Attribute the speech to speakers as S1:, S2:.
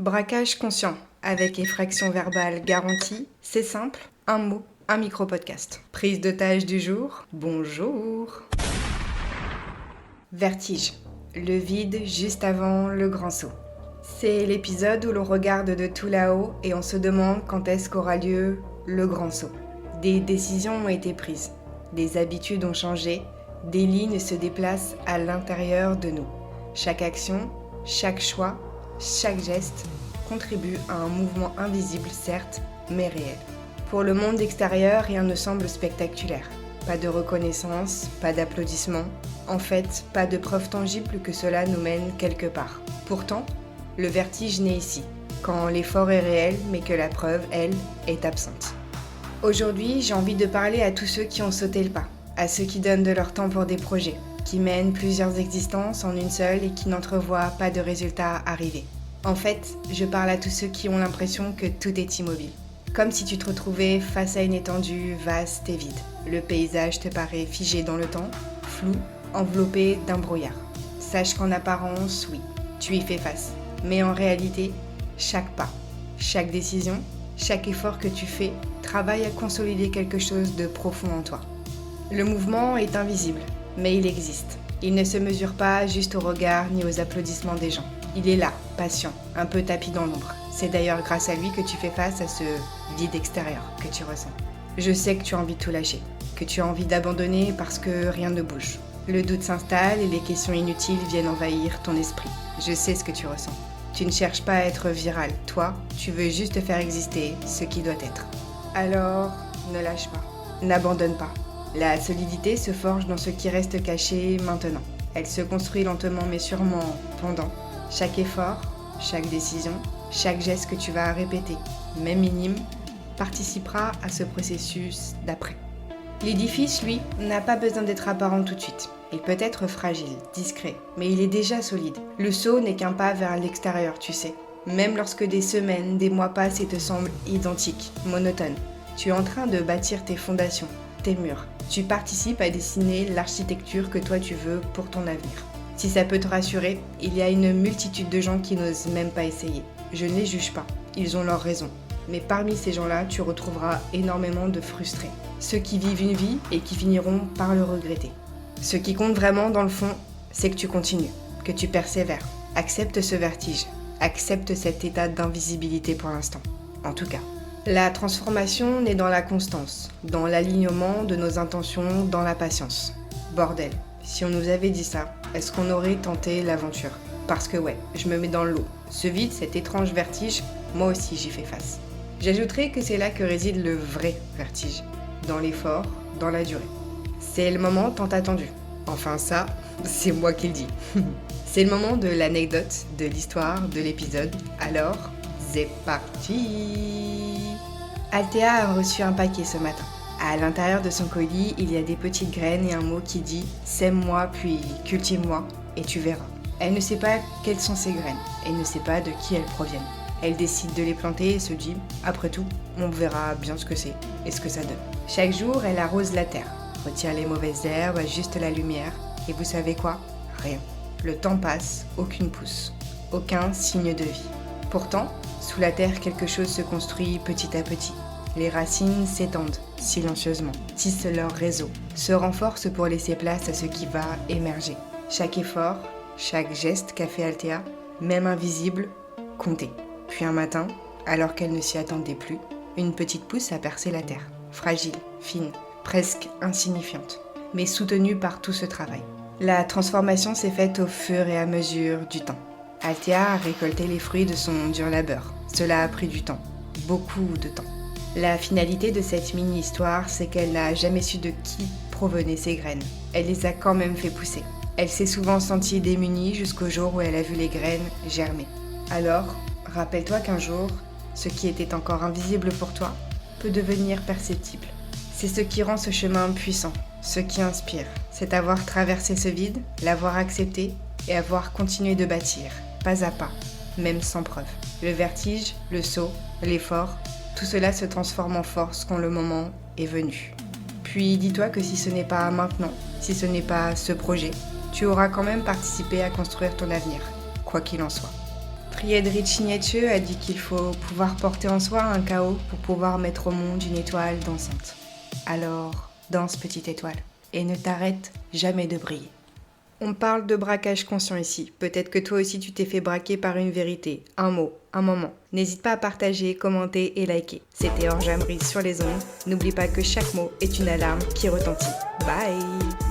S1: Braquage conscient, avec effraction verbale garantie, c'est simple, un mot, un micro-podcast. Prise d'otage du jour, bonjour. Vertige, le vide juste avant le grand saut. C'est l'épisode où l'on regarde de tout là-haut et on se demande quand est-ce qu'aura lieu le grand saut. Des décisions ont été prises, des habitudes ont changé, des lignes se déplacent à l'intérieur de nous. Chaque action, chaque choix, chaque geste contribue à un mouvement invisible, certes, mais réel. Pour le monde extérieur, rien ne semble spectaculaire. Pas de reconnaissance, pas d'applaudissements. En fait, pas de preuve tangible que cela nous mène quelque part. Pourtant, le vertige naît ici, quand l'effort est réel, mais que la preuve, elle, est absente. Aujourd'hui, j'ai envie de parler à tous ceux qui ont sauté le pas, à ceux qui donnent de leur temps pour des projets, qui mènent plusieurs existences en une seule et qui n'entrevoient pas de résultats arriver. En fait, je parle à tous ceux qui ont l'impression que tout est immobile. Comme si tu te retrouvais face à une étendue vaste et vide. Le paysage te paraît figé dans le temps, flou, enveloppé d'un brouillard. Sache qu'en apparence, oui, tu y fais face. Mais en réalité, chaque pas, chaque décision, chaque effort que tu fais travaille à consolider quelque chose de profond en toi. Le mouvement est invisible, mais il existe. Il ne se mesure pas juste au regard ni aux applaudissements des gens. Il est là, patient, un peu tapi dans l'ombre. C'est d'ailleurs grâce à lui que tu fais face à ce vide extérieur que tu ressens. Je sais que tu as envie de tout lâcher, que tu as envie d'abandonner parce que rien ne bouge. Le doute s'installe et les questions inutiles viennent envahir ton esprit. Je sais ce que tu ressens. Tu ne cherches pas à être viral, toi, tu veux juste faire exister ce qui doit être. Alors, ne lâche pas, n'abandonne pas. La solidité se forge dans ce qui reste caché maintenant. Elle se construit lentement mais sûrement pendant. Chaque effort, chaque décision, chaque geste que tu vas répéter, même minime, participera à ce processus d'après. L'édifice, lui, n'a pas besoin d'être apparent tout de suite. Il peut être fragile, discret, mais il est déjà solide. Le saut n'est qu'un pas vers l'extérieur, tu sais. Même lorsque des semaines, des mois passent et te semblent identiques, monotones, tu es en train de bâtir tes fondations, tes murs. Tu participes à dessiner l'architecture que toi tu veux pour ton avenir. Si ça peut te rassurer, il y a une multitude de gens qui n'osent même pas essayer. Je ne les juge pas, ils ont leurs raisons. Mais parmi ces gens-là, tu retrouveras énormément de frustrés. Ceux qui vivent une vie et qui finiront par le regretter. Ce qui compte vraiment dans le fond, c'est que tu continues, que tu persévères. Accepte ce vertige, accepte cet état d'invisibilité pour l'instant, en tout cas. La transformation naît dans la constance, dans l'alignement de nos intentions, dans la patience. Bordel, si on nous avait dit ça, est-ce qu'on aurait tenté l'aventure ? Parce que ouais, je me mets dans le lot. Ce vide, cet étrange vertige, moi aussi j'y fais face. J'ajouterais que c'est là que réside le vrai vertige, dans l'effort, dans la durée. C'est le moment tant attendu. Enfin ça, c'est moi qui le dis. C'est le moment de l'anecdote, de l'histoire, de l'épisode. Alors, c'est parti! Althea a reçu un paquet ce matin. À l'intérieur de son colis, il y a des petites graines et un mot qui dit « Sème-moi puis cultive-moi et tu verras ». Elle ne sait pas quelles sont ces graines, elle ne sait pas de qui elles proviennent. Elle décide de les planter et se dit « Après tout, on verra bien ce que c'est et ce que ça donne ». Chaque jour, elle arrose la terre, retire les mauvaises herbes, ajuste la lumière et vous savez quoi ? Rien. Le temps passe, aucune pousse, aucun signe de vie. Pourtant, sous la terre, quelque chose se construit petit à petit. Les racines s'étendent silencieusement, tissent leur réseau, se renforcent pour laisser place à ce qui va émerger. Chaque effort, chaque geste qu'a fait Althea, même invisible, comptait. Puis un matin, alors qu'elle ne s'y attendait plus, une petite pousse a percé la terre. Fragile, fine, presque insignifiante, mais soutenue par tout ce travail. La transformation s'est faite au fur et à mesure du temps. Althea a récolté les fruits de son dur labeur. Cela a pris du temps, beaucoup de temps. La finalité de cette mini-histoire, c'est qu'elle n'a jamais su de qui provenaient ces graines. Elle les a quand même fait pousser. Elle s'est souvent sentie démunie jusqu'au jour où elle a vu les graines germer. Alors, rappelle-toi qu'un jour, ce qui était encore invisible pour toi peut devenir perceptible. C'est ce qui rend ce chemin puissant, ce qui inspire. C'est avoir traversé ce vide, l'avoir accepté et avoir continué de bâtir, pas à pas, même sans preuve. Le vertige, le saut, l'effort, tout cela se transforme en force quand le moment est venu. Puis dis-toi que si ce n'est pas maintenant, si ce n'est pas ce projet, tu auras quand même participé à construire ton avenir, quoi qu'il en soit. Friedrich Nietzsche a dit qu'il faut pouvoir porter en soi un chaos pour pouvoir mettre au monde une étoile dansante. Alors, danse petite étoile, et ne t'arrête jamais de briller. On parle de braquage conscient ici. Peut-être que toi aussi tu t'es fait braquer par une vérité, un mot, un moment. N'hésite pas à partager, commenter et liker. C'était Orjamerie sur les ondes. N'oublie pas que chaque mot est une alarme qui retentit. Bye!